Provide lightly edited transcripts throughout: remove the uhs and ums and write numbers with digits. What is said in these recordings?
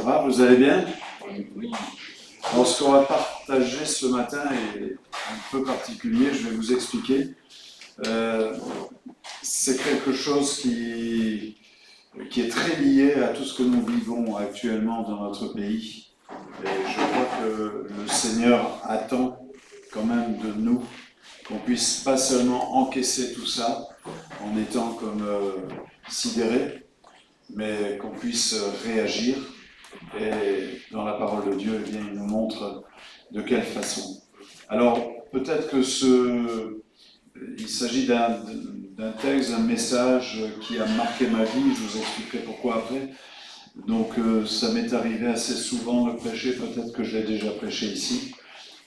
va, vous allez bien? Oui. Alors, ce qu'on va partager ce matin est un peu particulier, je vais vous expliquer. C'est quelque chose qui est très lié à tout ce que nous vivons actuellement dans notre pays. Et je crois que le Seigneur attend quand même de nous qu'on puisse pas seulement encaisser tout ça en étant comme sidérés, mais qu'on puisse réagir. Et dans la parole de Dieu, eh bien, il nous montre de quelle façon. Alors, peut-être que il s'agit d'un texte, d'un message qui a marqué ma vie, je vous expliquerai pourquoi après. Donc, ça m'est arrivé assez souvent de prêcher, peut-être que je l'ai déjà prêché ici,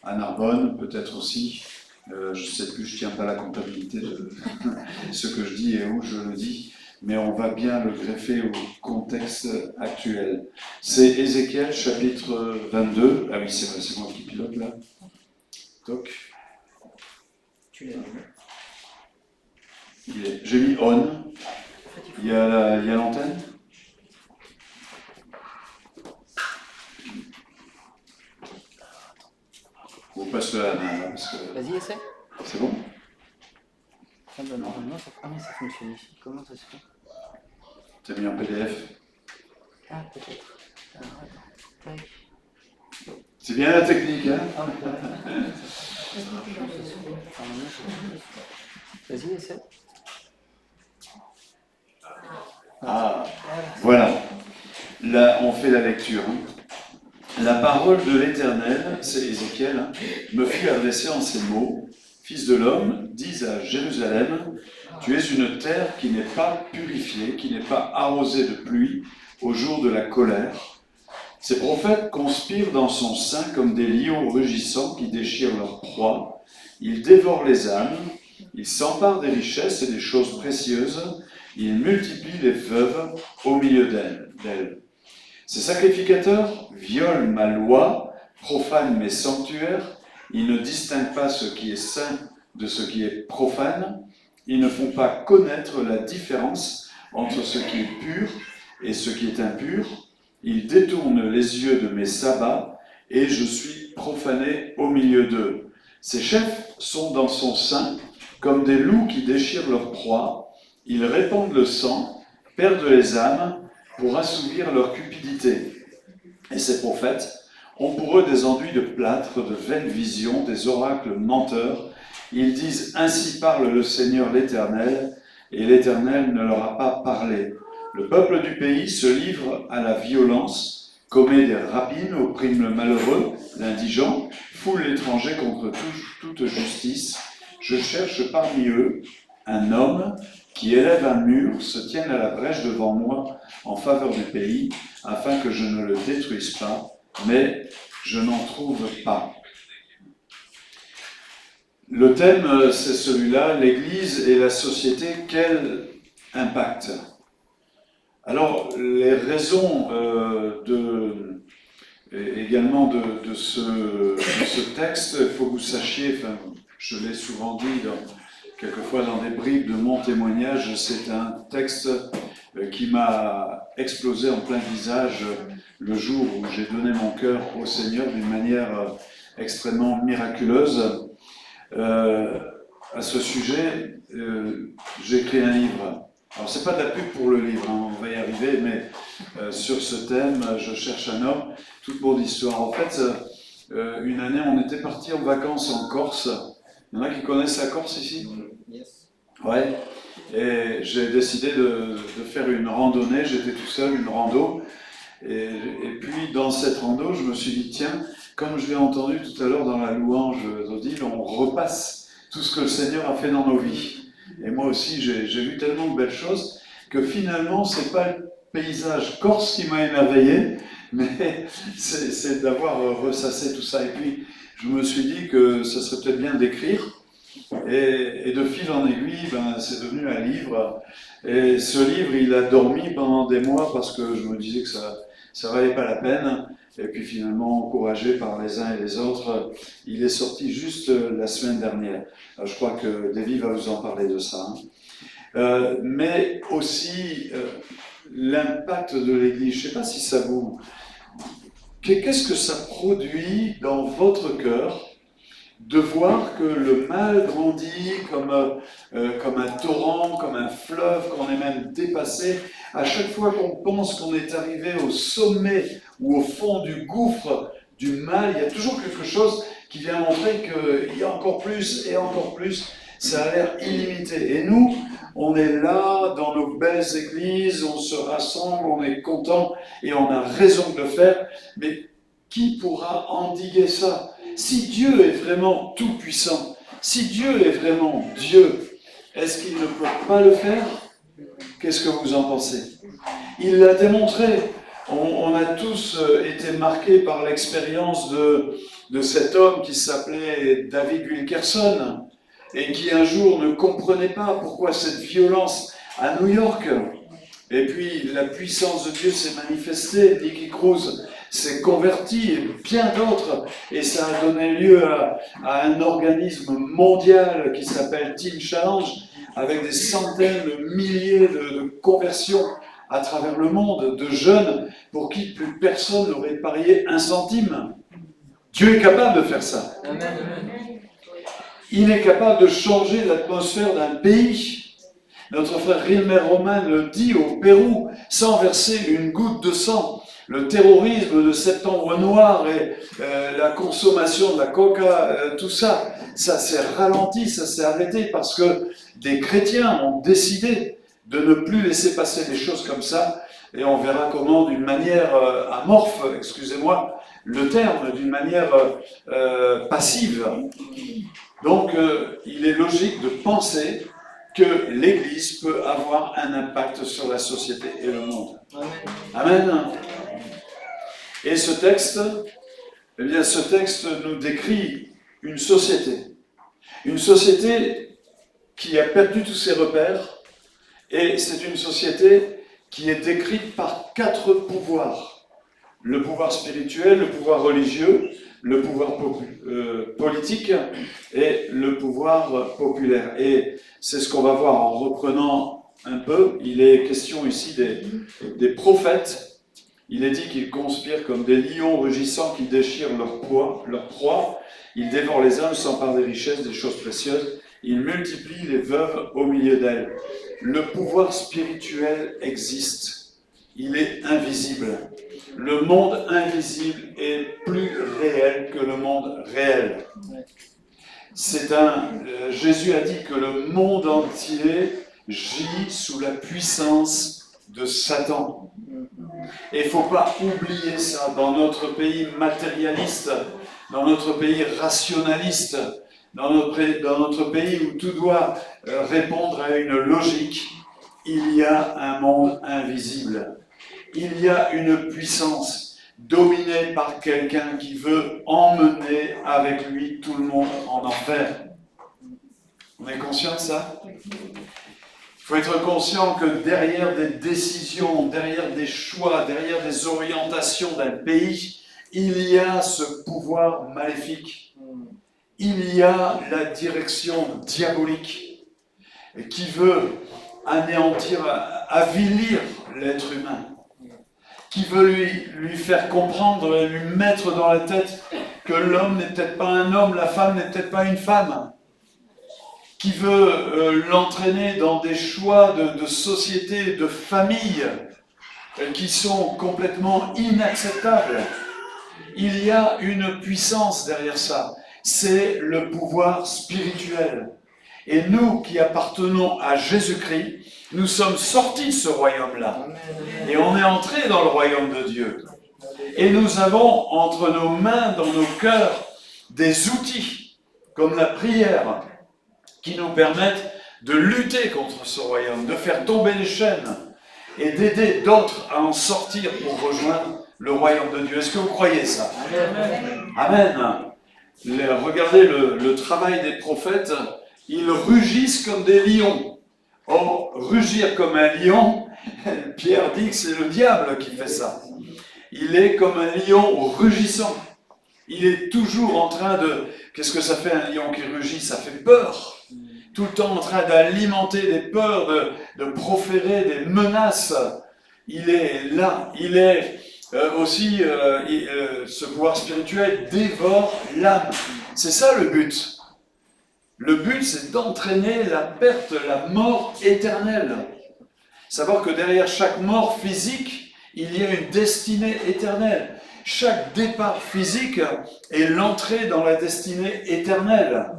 à Narbonne, peut-être aussi. Je ne sais plus, je ne tiens pas la comptabilité de ce que je dis et où je le dis, mais on va bien le greffer au contexte actuel. C'est Ézéchiel, chapitre 22. Ah oui, c'est vrai, c'est moi qui pilote là. Toc. Tu l'as vu? J'ai mis on. Il y a l'antenne. On passe la main là, parce que... Vas-y, essaie. C'est bon? Ah bah normalement, ça fonctionne ici. Comment ça se fait? T'as mis en PDF? Ah, peut-être. Alors, attends. Tac. C'est bien la technique, hein? Ah, vas-y, essaie. Ah, voilà. Là, on fait la lecture. La parole de l'Éternel, c'est Ézéchiel, me fit adresser en ces mots. Fils de l'homme, dis à Jérusalem, tu es une terre qui n'est pas purifiée, qui n'est pas arrosée de pluie au jour de la colère. Ces prophètes conspirent dans son sein comme des lions rugissants qui déchirent leur proie. Ils dévorent les âmes, ils s'emparent des richesses et des choses précieuses, ils multiplient les veuves au milieu d'elles. Ces sacrificateurs violent ma loi, profanent mes sanctuaires, ils ne distinguent pas ce qui est saint de ce qui est profane, ils ne font pas connaître la différence entre ce qui est pur et ce qui est impur, ils détournent les yeux de mes sabbats et je suis profané au milieu d'eux. Ces chefs sont dans son sein comme des loups qui déchirent leur proie, ils répandent le sang, perdent les âmes, pour assouvir leur cupidité. Et ces prophètes ont pour eux des enduits de plâtre, de vaines visions, des oracles menteurs. Ils disent « Ainsi parle le Seigneur l'Éternel », et l'Éternel ne leur a pas parlé. Le peuple du pays se livre à la violence, commet des rapines, opprime le malheureux, l'indigent, foule l'étranger contre toute justice. Je cherche parmi eux un homme qui élève un mur, se tienne à la brèche devant moi en faveur du pays, afin que je ne le détruise pas, mais je n'en trouve pas. Le thème, c'est celui-là, l'Église et la société, quel impact? Alors, les raisons également de ce texte, il faut que vous sachiez, enfin, je l'ai souvent dit quelquefois dans des bribes de mon témoignage, c'est un texte qui m'a explosé en plein visage le jour où j'ai donné mon cœur au Seigneur d'une manière extrêmement miraculeuse. À ce sujet, j'ai écrit un livre. Alors, c'est pas de la pub pour le livre, hein, on va y arriver, mais sur ce thème, je cherche un homme, toute mon histoire. En fait, une année, on était partis en vacances en Corse. Il y en a qui connaissent la Corse ici? Yes. Ouais. Et j'ai décidé de faire une randonnée, j'étais tout seul, une rando. Et puis, dans cette rando, je me suis dit, tiens, comme je l'ai entendu tout à l'heure dans la louange d'Odile, on repasse tout ce que le Seigneur a fait dans nos vies. Et moi aussi, j'ai vu tellement de belles choses que finalement, c'est pas le paysage corse qui m'a émerveillé, mais c'est d'avoir ressassé tout ça. Et puis, je me suis dit que ça serait peut-être bien d'écrire. Et de fil en aiguille, c'est devenu un livre. Et ce livre, il a dormi pendant des mois parce que je me disais que ça valait pas la peine. Et puis finalement, encouragé par les uns et les autres, il est sorti juste la semaine dernière. Je crois que Davy va vous en parler de ça. Mais aussi l'impact de l'Église. Je ne sais pas si ça vous qu'est-ce que ça produit dans votre cœur de voir que le mal grandit comme un torrent, comme un fleuve, qu'on est même dépassé. À chaque fois qu'on pense qu'on est arrivé au sommet ou au fond du gouffre du mal, il y a toujours quelque chose qui vient montrer qu'il y a encore plus et encore plus. Ça a l'air illimité. Et nous, on est là, dans nos belles églises, on se rassemble, on est content et on a raison de le faire. Mais qui pourra endiguer ça? Si Dieu est vraiment tout-puissant, si Dieu est vraiment Dieu, est-ce qu'il ne peut pas le faire? Qu'est-ce que vous en pensez? Il l'a démontré. On a tous été marqués par l'expérience de cet homme qui s'appelait David Wilkerson et qui un jour ne comprenait pas pourquoi cette violence à New York. Et puis la puissance de Dieu s'est manifestée. Nicky Cruz s'est converti et bien d'autres. Et ça a donné lieu à un organisme mondial qui s'appelle Teen Challenge, avec des centaines de milliers de conversions à travers le monde, de jeunes pour qui plus personne n'aurait parié un centime. Dieu est capable de faire ça. Il est capable de changer l'atmosphère d'un pays. Notre frère Rilmer Roman le dit au Pérou, sans verser une goutte de sang. Le terrorisme de Septembre Noir et la consommation de la coca, tout ça, ça s'est ralenti, ça s'est arrêté parce que des chrétiens ont décidé de ne plus laisser passer des choses comme ça. Et on verra comment, d'une manière amorphe, excusez-moi le terme, d'une manière passive. Donc, il est logique de penser que l'Église peut avoir un impact sur la société et le monde. Amen. Amen. Et ce texte, eh bien, ce texte nous décrit une société qui a perdu tous ses repères, et c'est une société qui est décrite par 4 pouvoirs. Le pouvoir spirituel, le pouvoir religieux, le pouvoir politique et le pouvoir populaire. Et c'est ce qu'on va voir en reprenant un peu. Il est question ici des prophètes. Il est dit qu'ils conspirent comme des lions rugissants qui déchirent leur proie. Ils dévorent les hommes, s'emparent des richesses, des choses précieuses. Ils multiplient les veuves au milieu d'elles. Le pouvoir spirituel existe. Il est invisible. Le monde invisible est plus réel que le monde réel. Jésus a dit que le monde entier gît sous la puissance de Satan. Et il ne faut pas oublier ça dans notre pays matérialiste, dans notre pays rationaliste, dans notre pays où tout doit répondre à une logique. Il y a un monde invisible. Il y a une puissance dominée par quelqu'un qui veut emmener avec lui tout le monde en enfer. On est conscient de ça? Il faut être conscient que derrière des décisions, derrière des choix, derrière des orientations d'un pays, il y a ce pouvoir maléfique. Il y a la direction diabolique qui veut anéantir, avilir l'être humain, qui veut lui faire comprendre et lui mettre dans la tête que l'homme n'est peut-être pas un homme, la femme n'est peut-être pas une femme, qui veut l'entraîner dans des choix de société, de famille, qui sont complètement inacceptables. Il y a une puissance derrière ça, c'est le pouvoir spirituel. Et nous qui appartenons à Jésus-Christ, nous sommes sortis de ce royaume-là. Et on est entrés dans le royaume de Dieu. Et nous avons entre nos mains, dans nos cœurs, des outils, comme la prière, qui nous permettent de lutter contre ce royaume, de faire tomber les chaînes et d'aider d'autres à en sortir pour rejoindre le royaume de Dieu. Est-ce que vous croyez ça? Amen. Regardez le travail des prophètes. Ils rugissent comme des lions. Or, rugir comme un lion, Pierre dit que c'est le diable qui fait ça. Il est comme un lion rugissant. Il est toujours en train de... Qu'est-ce que ça fait un lion qui rugit? Ça fait peur. Tout le temps en train d'alimenter des peurs, de proférer des menaces. Il est là, il est Ce pouvoir spirituel dévore l'âme. C'est ça le but. Le but, c'est d'entraîner la perte, la mort éternelle. Savoir que derrière chaque mort physique, il y a une destinée éternelle. Chaque départ physique est l'entrée dans la destinée éternelle,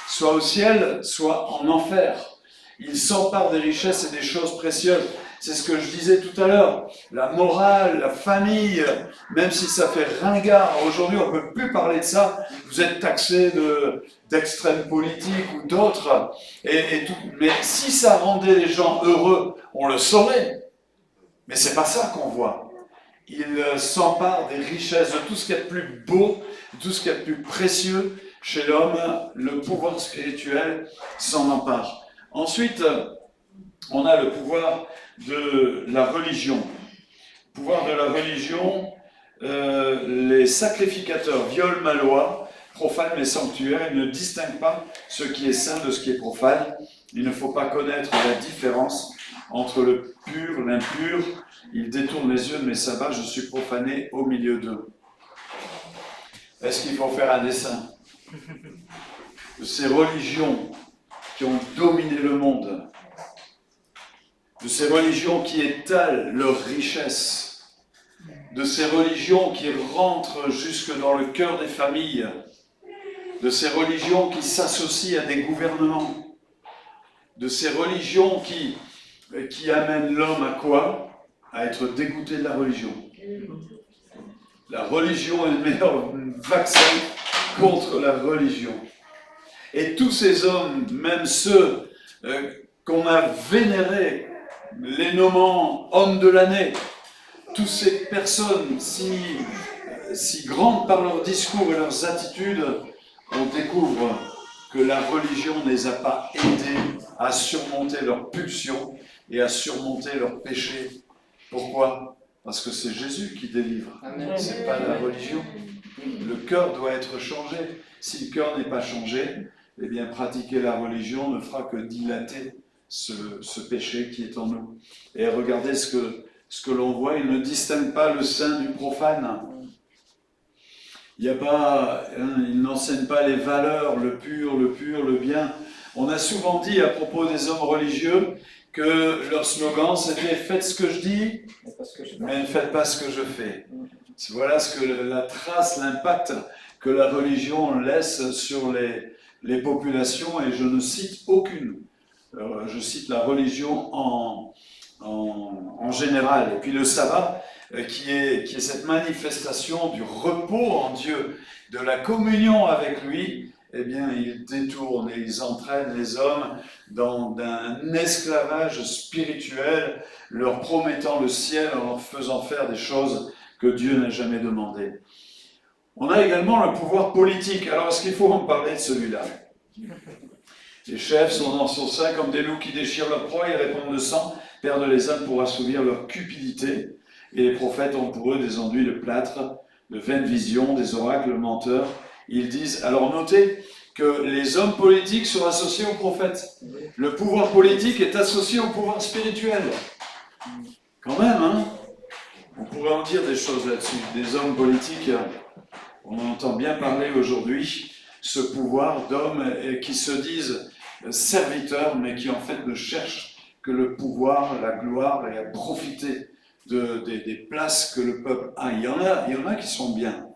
soit au ciel, soit en enfer. Il s'empare des richesses et des choses précieuses. C'est ce que je disais tout à l'heure. La morale, la famille, même si ça fait ringard, aujourd'hui on ne peut plus parler de ça. Vous êtes taxés d'extrême politique ou d'autres. Mais si ça rendait les gens heureux, on le saurait. Mais c'est pas ça qu'on voit. Il s'empare des richesses, de tout ce qu'il y a de plus beau, de tout ce qu'il y a de plus précieux chez l'homme. Le pouvoir spirituel s'en empare. Ensuite, on a le pouvoir de la religion. Le pouvoir de la religion, les sacrificateurs violent ma loi, profanent mes sanctuaires, ils ne distinguent pas ce qui est saint de ce qui est profane. Il ne faut pas connaître la différence entre le pur, l'impur. Ils détournent les yeux de mes sabbats, je suis profané au milieu d'eux. Est-ce qu'il faut faire un dessin de ces religions qui ont dominé le monde, de ces religions qui étalent leurs richesses, de ces religions qui rentrent jusque dans le cœur des familles, de ces religions qui s'associent à des gouvernements, de ces religions qui amènent l'homme à quoi? À être dégoûté de la religion. La religion est le meilleur vaccin contre la religion. Et tous ces hommes, même ceux qu'on a vénérés, les nommant hommes de l'année, toutes ces personnes si grandes par leurs discours et leurs attitudes, on découvre que la religion ne les a pas aidés à surmonter leurs pulsions et à surmonter leurs péchés. Pourquoi? Parce que c'est Jésus qui délivre, ce n'est pas la religion. Le cœur doit être changé. Si le cœur n'est pas changé, eh bien pratiquer la religion ne fera que dilater ce péché qui est en nous. Et regardez ce que l'on voit, il ne distingue pas le saint du profane. Il n'enseigne pas les valeurs, le pur, le bien. On a souvent dit à propos des hommes religieux que leur slogan c'était « Faites ce que je dis, mais ne faites pas ce que je fais ». Voilà ce que la trace, l'impact que la religion laisse sur les populations, et je ne cite aucune. Je cite la religion en général. Et puis le sabbat, qui est cette manifestation du repos en Dieu, de la communion avec lui, eh bien, ils détournent et ils entraînent les hommes dans un esclavage spirituel, leur promettant le ciel en leur faisant faire des choses que Dieu n'a jamais demandées. On a également le pouvoir politique. Alors, est-ce qu'il faut en parler de celui-là? Les chefs sont dans son sein comme des loups qui déchirent leur proie et répandent le sang, perdent les âmes pour assouvir leur cupidité. Et les prophètes ont pour eux des enduits de plâtre, de vaines visions, des oracles menteurs. Ils disent, alors notez que les hommes politiques sont associés aux prophètes. Le pouvoir politique est associé au pouvoir spirituel. Quand même, hein? On pourrait en dire des choses là-dessus. Des hommes politiques, on entend bien parler aujourd'hui, ce pouvoir d'hommes qui se disent serviteurs, mais qui en fait ne cherchent que le pouvoir, la gloire et à profiter des places que le peuple a. Il y en a qui sont bien,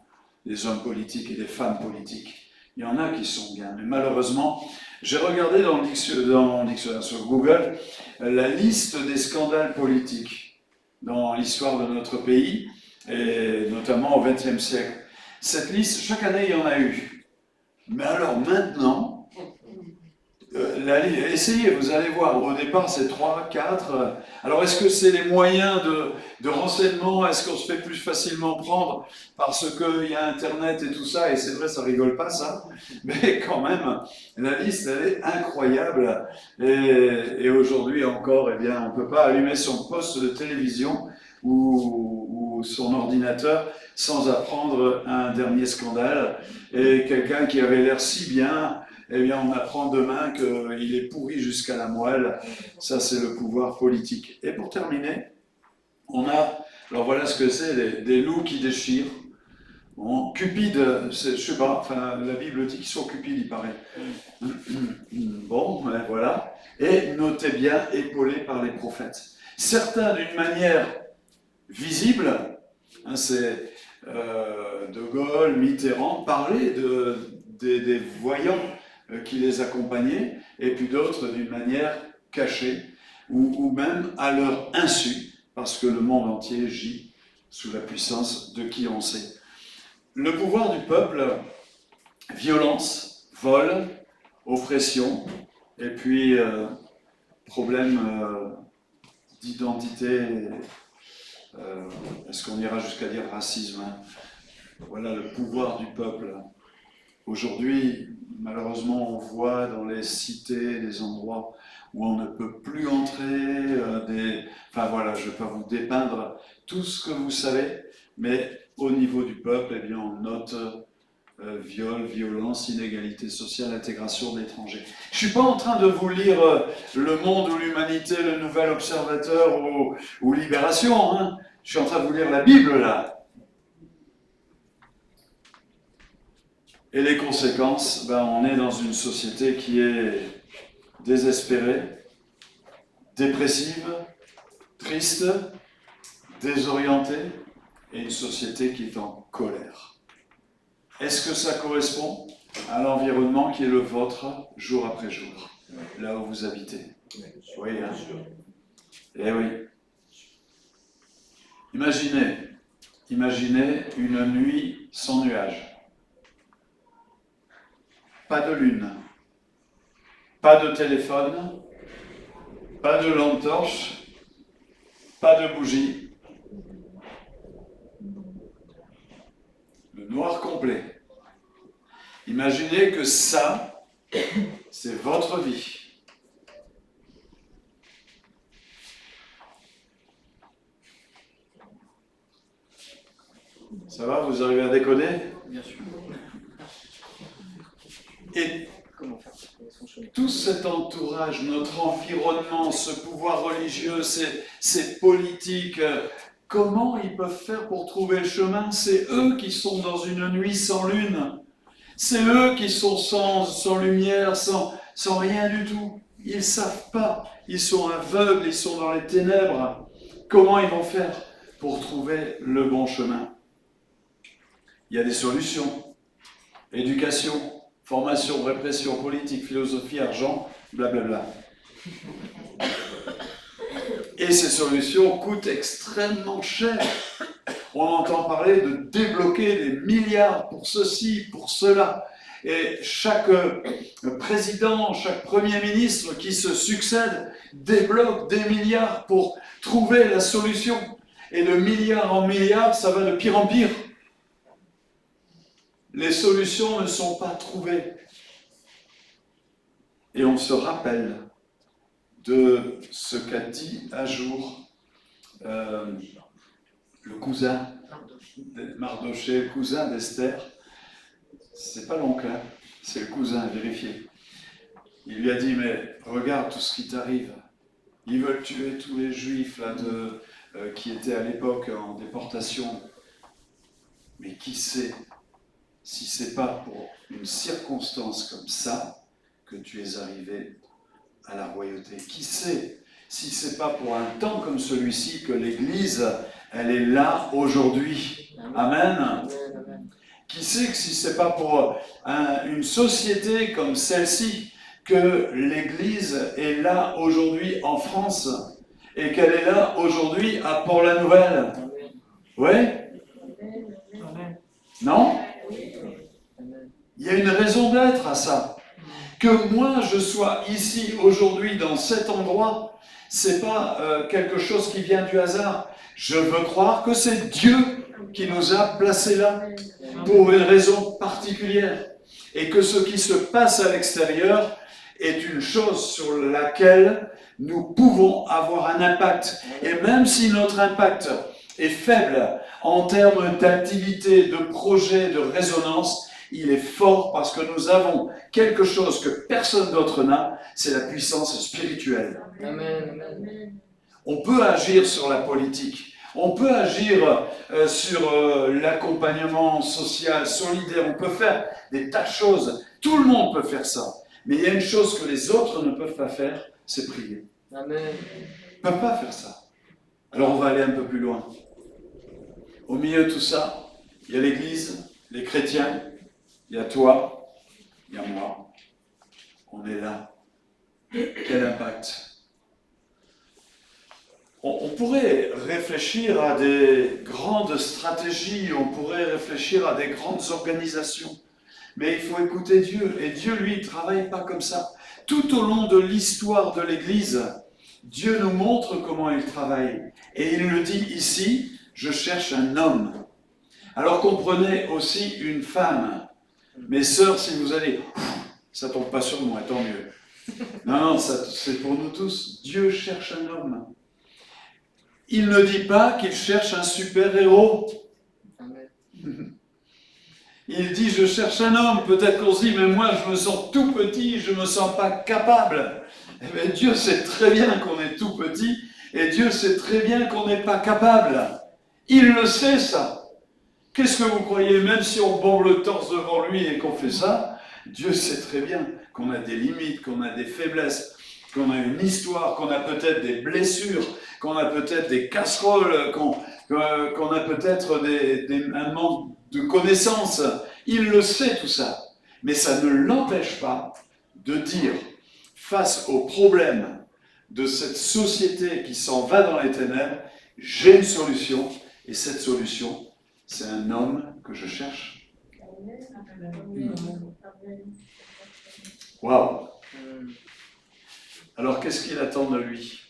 les hommes politiques et les femmes politiques. Il y en a qui sont bien, mais malheureusement, j'ai regardé dans le dictionnaire sur Google la liste des scandales politiques dans l'histoire de notre pays, et notamment au XXe siècle. Cette liste, chaque année, il y en a eu. Mais alors maintenant, essayez, vous allez voir, au départ c'est 3, 4. Alors est-ce que c'est les moyens de renseignement? Est-ce qu'on se fait plus facilement prendre parce qu'il y a Internet et tout ça? Et c'est vrai, ça rigole pas ça. Mais quand même, la liste elle est incroyable. Et aujourd'hui encore, eh bien, on ne peut pas allumer son poste de télévision ou son ordinateur sans apprendre un dernier scandale. Et quelqu'un qui avait l'air si bien, eh bien, on apprend demain qu'il est pourri jusqu'à la moelle. Ça, c'est le pouvoir politique. Et pour terminer, on a Alors voilà ce que c'est, des loups qui déchirent. Bon, Cupide, je sais pas, enfin la Bible dit qu'ils sont cupides, il paraît. Bon, ben voilà. Et notez bien, épaulés par les prophètes. Certains d'une manière visible, hein, c'est De Gaulle, Mitterrand, parlaient des voyants qui les accompagnaient, et puis d'autres d'une manière cachée, ou même à leur insu, parce que le monde entier gît sous la puissance de qui on sait. Le pouvoir du peuple, violence, vol, oppression, et puis problème d'identité, est-ce qu'on ira jusqu'à dire racisme, hein? Voilà le pouvoir du peuple. Aujourd'hui, malheureusement, on voit dans les cités des endroits où on ne peut plus entrer, enfin voilà, je ne vais pas vous dépeindre tout ce que vous savez, mais au niveau du peuple, eh bien, on note viol, violence, inégalité sociale, intégration d'étrangers. Je ne suis pas en train de vous lire Le Monde ou l'Humanité, Le Nouvel Observateur ou Libération, hein. Je suis en train de vous lire la Bible, là. Et les conséquences, ben, on est dans une société qui est désespérée, dépressive, triste, désorientée, et une société qui est en colère. Est-ce que ça correspond à l'environnement qui est le vôtre jour après jour, là où vous habitez? Oui, hein? Eh oui. Imaginez une nuit sans nuages. Pas de lune, pas de téléphone, pas de lampe torche, pas de bougie. Le noir complet. Imaginez que ça, c'est votre vie. Ça va, vous arrivez à décoder? Bien sûr. Et tout cet entourage, notre environnement, ce pouvoir religieux, ces politiques, comment ils peuvent faire pour trouver le chemin? C'est eux qui sont dans une nuit sans lune. C'est eux qui sont sans lumière, sans rien du tout. Ils ne savent pas. Ils sont aveugles, ils sont dans les ténèbres. Comment ils vont faire pour trouver le bon chemin? Il y a des solutions. Éducation, formation, répression, politique, philosophie, argent, blablabla. Et ces solutions coûtent extrêmement cher. On entend parler de débloquer des milliards pour ceci, pour cela. Et chaque président, chaque premier ministre qui se succède débloque des milliards pour trouver la solution. Et de milliard en milliard, ça va de pire en pire. Les solutions ne sont pas trouvées. Et on se rappelle de ce qu'a dit un jour le cousin, Mardoché, le cousin d'Esther. C'est pas l'oncle, hein, c'est le cousin, vérifiez. Il lui a dit, mais regarde tout ce qui t'arrive. Ils veulent tuer tous les juifs là, qui étaient à l'époque en déportation. Mais qui sait si c'est pas pour une circonstance comme ça que tu es arrivé à la royauté? Qui sait si c'est pas pour un temps comme celui-ci que l'Église, elle est là aujourd'hui? Amen. Qui sait que si c'est pas pour une société comme celle-ci que l'Église est là aujourd'hui en France et qu'elle est là aujourd'hui à Port-la-Nouvelle? Ouais? Non? Il y a une raison d'être à ça. Que moi je sois ici aujourd'hui dans cet endroit, c'est pas quelque chose qui vient du hasard. Je veux croire que c'est Dieu qui nous a placés là pour une raison particulière et que ce qui se passe à l'extérieur est une chose sur laquelle nous pouvons avoir un impact. Et même si notre impact est faible en termes d'activité, de projet, de résonance, il est fort parce que nous avons quelque chose que personne d'autre n'a, c'est la puissance spirituelle. Amen. On peut agir sur la politique, On peut agir sur l'accompagnement social, solidaire, on peut faire des tas de choses. Tout le monde peut faire ça. Mais il y a une chose que les autres ne peuvent pas faire, c'est prier. Amen. Ils ne peuvent pas faire ça. Alors on va aller un peu plus loin. Au milieu de tout ça, il y a l'Église, les chrétiens, il y a toi, il y a moi. On est là. Quel impact? On pourrait réfléchir à des grandes stratégies, on pourrait réfléchir à des grandes organisations. Mais il faut écouter Dieu. Et Dieu, lui, ne travaille pas comme ça. Tout au long de l'histoire de l'Église, Dieu nous montre comment il travaille. Et il le dit ici, je cherche un homme. Alors comprenez aussi une femme. Mes sœurs, si vous allez, ça ne tombe pas sur moi, tant mieux. Non, c'est pour nous tous. Dieu cherche un homme. Il ne dit pas qu'il cherche un super-héros. Il dit, je cherche un homme. Peut-être qu'on se dit, mais moi, je me sens tout petit, je ne me sens pas capable. Eh bien, Dieu sait très bien qu'on est tout petit, et Dieu sait très bien qu'on n'est pas capable. Il le sait, ça. Qu'est-ce que vous croyez? Même si on bombe le torse devant lui et qu'on fait ça, Dieu sait très bien qu'on a des limites, qu'on a des faiblesses, qu'on a une histoire, qu'on a peut-être des blessures, qu'on a peut-être des casseroles, qu'on a peut-être un manque de connaissances. Il le sait tout ça. Mais ça ne l'empêche pas de dire, face aux problèmes de cette société qui s'en va dans les ténèbres, j'ai une solution, et cette solution, c'est un homme que je cherche. Waouh! Alors qu'est-ce qu'il attend de lui?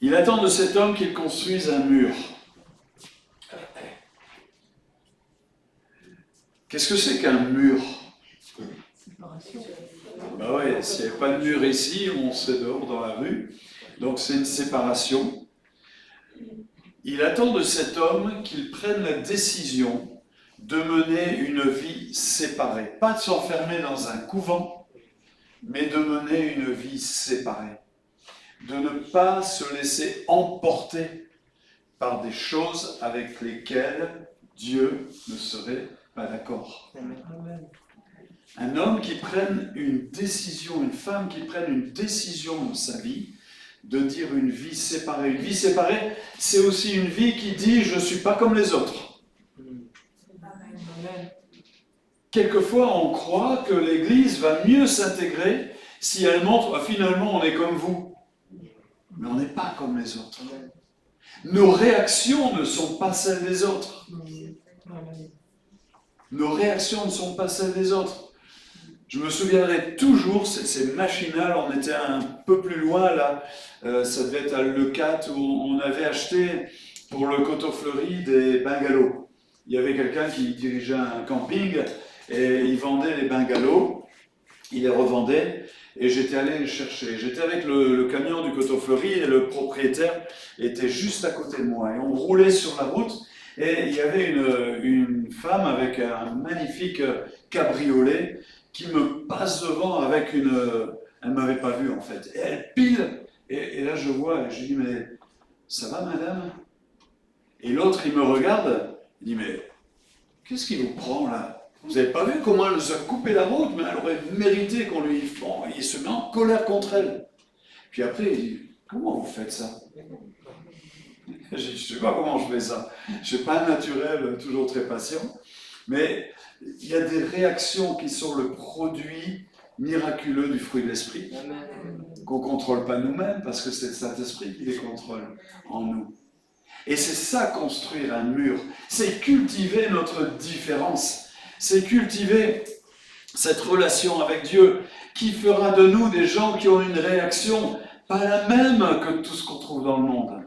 Il attend de cet homme qu'il construise un mur. Qu'est-ce que c'est qu'un mur? Ben oui, s'il n'y avait pas de mur ici, on serait dehors dans la rue. Donc c'est une séparation. Il attend de cet homme qu'il prenne la décision de mener une vie séparée. Pas de s'enfermer dans un couvent, mais de mener une vie séparée. De ne pas se laisser emporter par des choses avec lesquelles Dieu ne serait pas d'accord. Un homme qui prenne une décision, une femme qui prenne une décision dans sa vie, de dire une vie séparée. Une vie séparée, c'est aussi une vie qui dit « je ne suis pas comme les autres ». Quelquefois, on croit que l'Église va mieux s'intégrer si elle montre « finalement, on est comme vous ». Mais on n'est pas comme les autres. Nos réactions ne sont pas celles des autres. Nos réactions ne sont pas celles des autres. Je me souviendrai toujours, c'est machinal, on était un peu plus loin là, ça devait être à Leucate où on avait acheté pour le Coteau Fleuri des bungalows. Il y avait quelqu'un qui dirigeait un camping et il vendait les bungalows, il les revendait et j'étais allé les chercher. J'étais avec le camion du Coteau Fleuri et le propriétaire était juste à côté de moi et on roulait sur la route et il y avait une femme avec un magnifique cabriolet qui me passe devant avec une... Elle ne m'avait pas vu en fait. Et elle pile, et là je vois, et je dis, mais ça va madame? Et l'autre il me regarde, il dit, mais qu'est-ce qui vous prend là? Vous n'avez pas vu comment elle nous a coupé la route, mais elle aurait mérité qu'on lui... Bon, il se met en colère contre elle. Puis après il dit, comment vous faites ça? Je ne sais pas comment je fais ça. Je ne suis pas un naturel, toujours très patient. Mais il y a des réactions qui sont le produit miraculeux du fruit de l'esprit, qu'on ne contrôle pas nous-mêmes, parce que c'est le Saint-Esprit qui les contrôle en nous. Et c'est ça, construire un mur. C'est cultiver notre différence. C'est cultiver cette relation avec Dieu, qui fera de nous des gens qui ont une réaction pas la même que tout ce qu'on trouve dans le monde.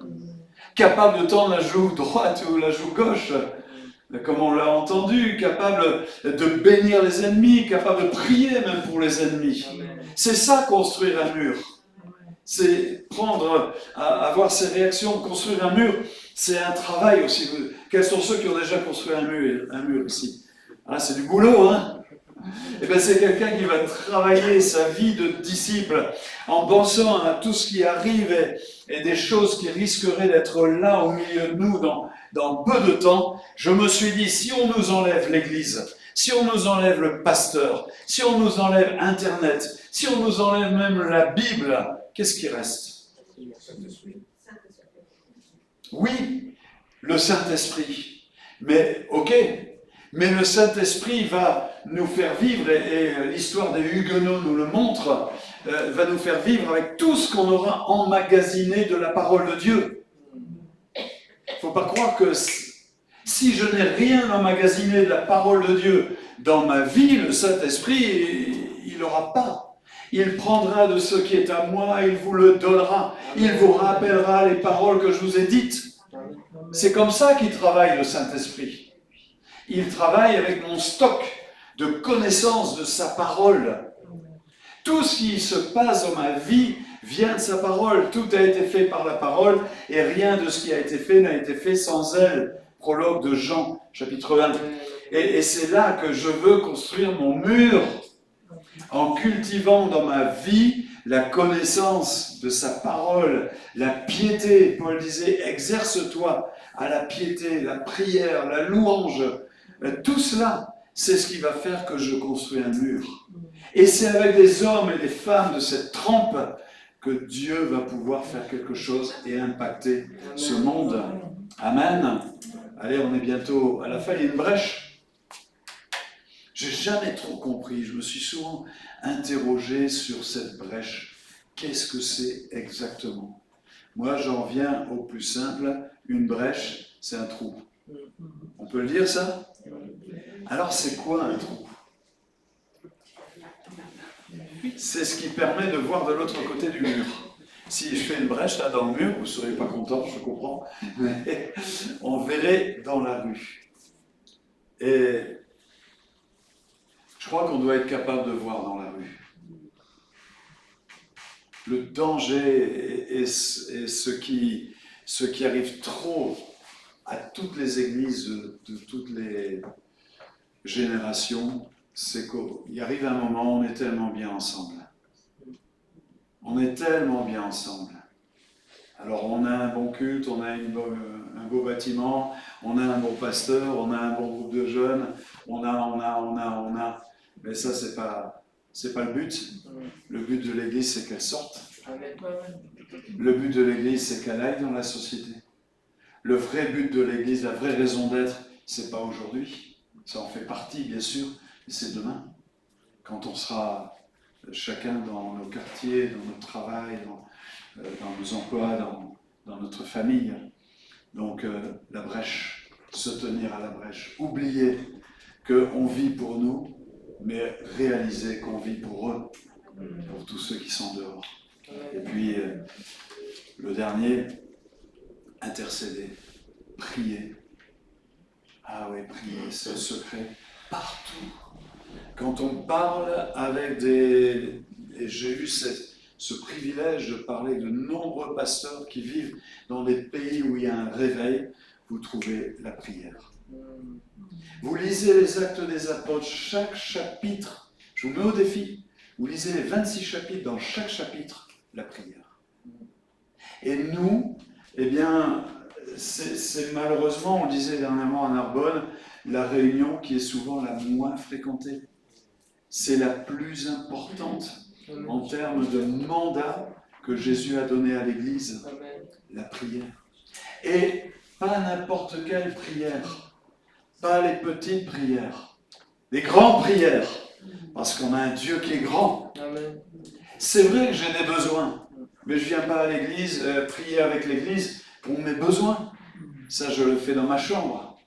Capable de tendre la joue droite ou la joue gauche, comme on l'a entendu, capable de bénir les ennemis, capable de prier même pour les ennemis. C'est ça, construire un mur. C'est avoir ces réactions, construire un mur, c'est un travail aussi. Quels sont ceux qui ont déjà construit un mur ici? Ah, c'est du boulot, hein? Eh bien, c'est quelqu'un qui va travailler sa vie de disciple en pensant à tout ce qui arrive et des choses qui risqueraient d'être là au milieu de nous dans peu de temps. Je me suis dit, si on nous enlève l'Église, si on nous enlève le pasteur, si on nous enlève Internet, si on nous enlève même la Bible, qu'est-ce qui reste? Oui, le Saint-Esprit. Mais ok, mais le Saint-Esprit va nous faire vivre, et l'histoire des Huguenots nous le montre, va nous faire vivre avec tout ce qu'on aura emmagasiné de la parole de Dieu. Il ne faut pas croire que si je n'ai rien emmagasiné de la parole de Dieu dans ma vie, le Saint-Esprit, il n'aura pas. Il prendra de ce qui est à moi, il vous le donnera. Il vous rappellera les paroles que je vous ai dites. C'est comme ça qu'il travaille, le Saint-Esprit. Il travaille avec mon stock de connaissances de sa parole. Tout ce qui se passe dans ma vie vient de sa parole. Tout a été fait par la parole et rien de ce qui a été fait n'a été fait sans elle. Prologue de Jean, chapitre 1. Et c'est là que je veux construire mon mur, en cultivant dans ma vie la connaissance de sa parole, la piété. Paul disait, exerce-toi à la piété, la prière, la louange. Tout cela, c'est ce qui va faire que je construis un mur. Et c'est avec des hommes et des femmes de cette trempe que Dieu va pouvoir faire quelque chose et impacter ce monde. Amen. Allez, on est bientôt à la fin, il y a une brèche. J'ai jamais trop compris, je me suis souvent interrogé sur cette brèche. Qu'est-ce que c'est exactement? Moi, j'en viens au plus simple, une brèche, c'est un trou. On peut le dire, ça? Alors, c'est quoi un trou? C'est ce qui permet de voir de l'autre côté du mur. Si je fais une brèche là dans le mur, vous ne serez pas content, je comprends, mais on verrait dans la rue. Et je crois qu'on doit être capable de voir dans la rue. Le danger et ce qui arrive trop à toutes les églises de toutes les générations, c'est qu'il arrive un moment où on est tellement bien ensemble. On est tellement bien ensemble. Alors on a un bon culte, on a un beau bâtiment, on a un bon pasteur, on a un bon groupe de jeunes, on a. Mais ça, c'est pas le but. Le but de l'Église, c'est qu'elle sorte. Le but de l'Église, c'est qu'elle aille dans la société. Le vrai but de l'Église, la vraie raison d'être, c'est pas aujourd'hui. Ça en fait partie, bien sûr, mais c'est demain. Quand on sera chacun dans nos quartiers, dans notre travail, dans nos emplois, dans notre famille. Donc la brèche, se tenir à la brèche, oublier qu'on vit pour nous, mais réaliser qu'on vit pour eux, pour tous ceux qui sont dehors. Et puis le dernier, intercéder, prier. Ah oui, prier, c'est le secret partout. Quand on parle avec et j'ai eu ce privilège de parler de nombreux pasteurs qui vivent dans des pays où il y a un réveil, vous trouvez la prière. Vous lisez les Actes des Apôtres, chaque chapitre, je vous mets au défi, vous lisez les 26 chapitres, dans chaque chapitre, la prière. Et nous, eh bien, c'est malheureusement, on le disait dernièrement à Narbonne, la réunion qui est souvent la moins fréquentée. C'est la plus importante en termes de mandat que Jésus a donné à l'Église, la prière. Et pas n'importe quelle prière, pas les petites prières, les grandes prières, parce qu'on a un Dieu qui est grand. C'est vrai que j'ai des besoins, mais je ne viens pas à l'Église prier avec l'Église pour mes besoins. Ça, je le fais dans ma chambre.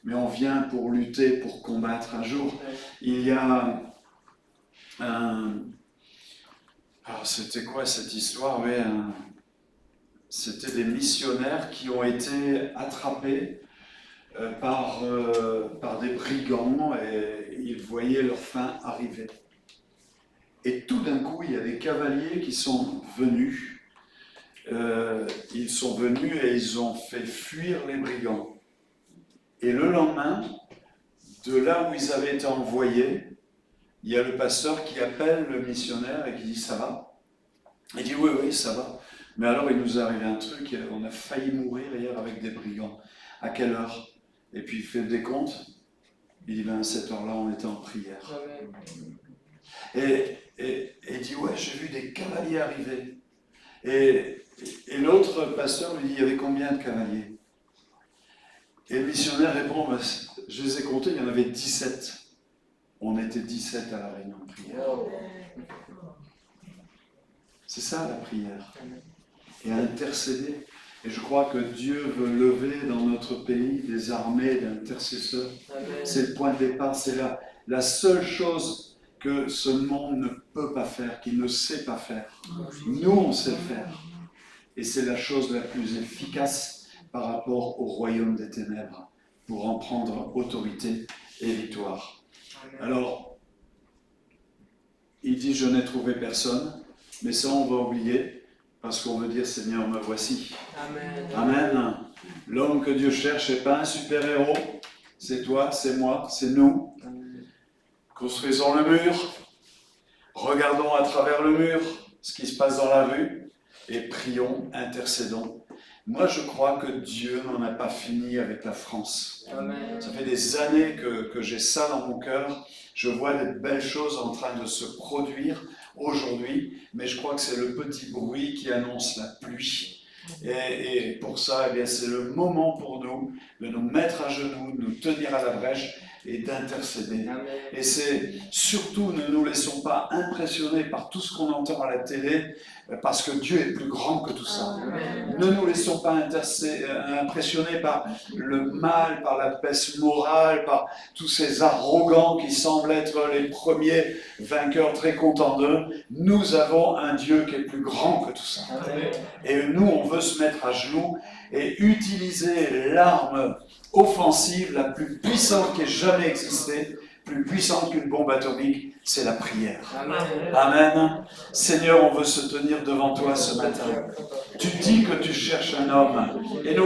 Mais on vient pour lutter, pour combattre. Un jour, il y a alors, c'était quoi cette histoire? Oui, c'était des missionnaires qui ont été attrapés par des brigands et ils voyaient leur fin arriver. Et tout d'un coup, il y a des cavaliers qui sont venus. Ils sont venus et ils ont fait fuir les brigands. Et le lendemain, de là où ils avaient été envoyés, il y a le pasteur qui appelle le missionnaire et qui dit « ça va ?» Il dit « oui, oui, ça va. » Mais alors il nous est arrivé un truc, on a failli mourir hier avec des brigands. À quelle heure? Et puis il fait le décompte. Il dit ben, « à cette heure-là, on était en prière. » Et il dit « ouais, j'ai vu des cavaliers arriver. » Et l'autre pasteur lui dit « il y avait combien de cavaliers ?» Et le missionnaire répond ben, « je les ai comptés, il y en avait 17. » On était 17 à la réunion de prière. C'est ça la prière. Et intercéder. Et je crois que Dieu veut lever dans notre pays des armées d'intercesseurs. C'est le point de départ, c'est la seule chose que ce monde ne peut pas faire, qu'il ne sait pas faire. Nous, on sait le faire. Et c'est la chose la plus efficace par rapport au royaume des ténèbres, pour en prendre autorité et victoire. Alors, il dit « je n'ai trouvé personne », mais ça on va oublier, parce qu'on veut dire « Seigneur, me voici ». Amen. Amen. L'homme que Dieu cherche n'est pas un super-héros, c'est toi, c'est moi, c'est nous. Construisons le mur, regardons à travers le mur ce qui se passe dans la rue, et prions, intercédons. Moi, je crois que Dieu n'en a pas fini avec la France. Amen. Ça fait des années que j'ai ça dans mon cœur. Je vois des belles choses en train de se produire aujourd'hui, mais je crois que c'est le petit bruit qui annonce la pluie. Et pour ça, eh bien, c'est le moment pour nous de nous mettre à genoux, de nous tenir à la brèche et d'intercéder. Amen. Et c'est surtout, ne nous laissons pas impressionner par tout ce qu'on entend à la télé, parce que Dieu est plus grand que tout ça. Amen. Ne nous laissons pas impressionner par le mal, par la baisse morale, par tous ces arrogants qui semblent être les premiers vainqueurs très contents d'eux. Nous avons un Dieu qui est plus grand que tout ça. Amen. Et nous, on veut se mettre à genoux et utiliser l'arme offensive la plus puissante qui ait jamais existé, plus puissante qu'une bombe atomique, c'est la prière. Amen. Amen. Seigneur, on veut se tenir devant toi ce matin. Tu dis que tu cherches un homme et nous